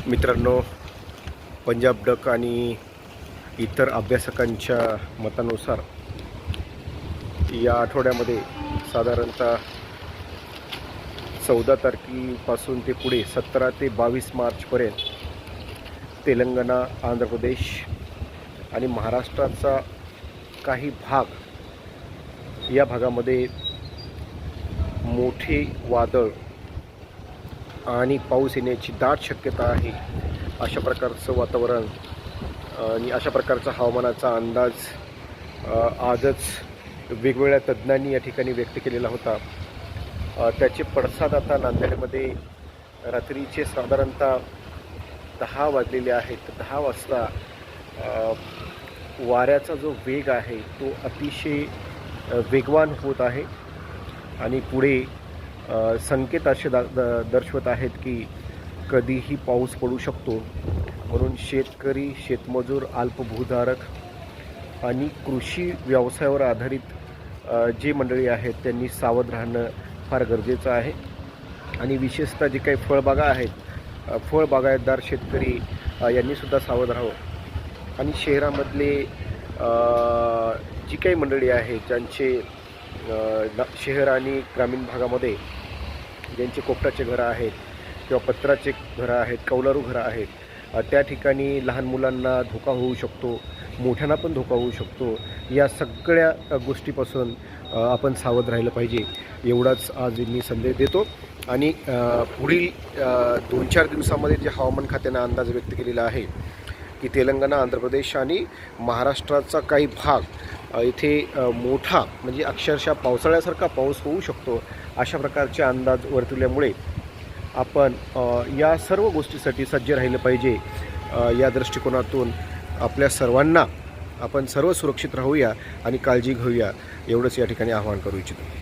मित्रांनो, पंजाब डक आणि इतर अभ्यासकांच्या मतानुसार या आठवड्यामध्ये साधारणतः 14 तारखेपासून ते पुढे 17 ते 22 मार्चपर्यंत तेलंगणा, आंध्र प्रदेश आणि महाराष्ट्राचा काही भाग या भागामध्ये मोठे वादळ आणि पाऊस येण्याची दाट शक्यता आहे. अशा प्रकारचं वातावरण आणि अशा प्रकारचा हवामानाचा अंदाज आजच वेगवेगळ्या तज्ज्ञांनी या ठिकाणी व्यक्त केलेला होता. त्याचे पडसाद आता नांदेडमध्ये रात्रीचे साधारणतः 10 वाजलेले आहेत. 10 वाजता वाऱ्याचा जो वेग आहे तो अतिशय वेगवान होत आहे आणि पुढे संकेत असे दर्शवत आहेत की कधीही पाऊस पडू शकतो. म्हणून शेतकरी, शेतमजूर, अल्पभूधारक आणि कृषी व्यवसायावर आधारित जे मंडळी आहेत त्यांनी सावध राहणं फार गरजेचं आहे. आणि विशेषतः जे काही फळबागा आहेत, फळबागायतदार शेतकरी यांनीसुद्धा सावध राहावं. आणि शहरामधले जी काही मंडळी आहेत ज्यांचे शहर आणि ग्रामीण भागामध्ये ज्यांचे कोपटाचे घरं आहेत किंवा पत्राचे घरं आहेत, कौलारू घरं आहेत, त्या ठिकाणी लहान मुलांना धोका होऊ शकतो, मोठ्यांना पण धोका होऊ शकतो. या सगळ्या गोष्टीपासून आपण सावध राहिलं पाहिजे, एवढाच आज मी संदेश देतो. आणि पुढील 2-4 दिवसामध्ये जे हवामान खात्यानं अंदाज व्यक्त केलेला आहे की तेलंगणा, आंध्र प्रदेश आणि महाराष्ट्राचा काही भाग इथे मोठा म्हणजे अक्षरशः पावसाळ्यासारखा पाऊस होऊ शकतो, अशा प्रकारचे अंदाज वर्तवल्यामुळे आपण या सर्व गोष्टीसाठी सज्ज राहिलं पाहिजे. या दृष्टिकोनातून आपल्या सर्वांना आपण सर्व सुरक्षित राहूया आणि काळजी घेऊया, एवढंच या ठिकाणी आवाहन करू इच्छितो.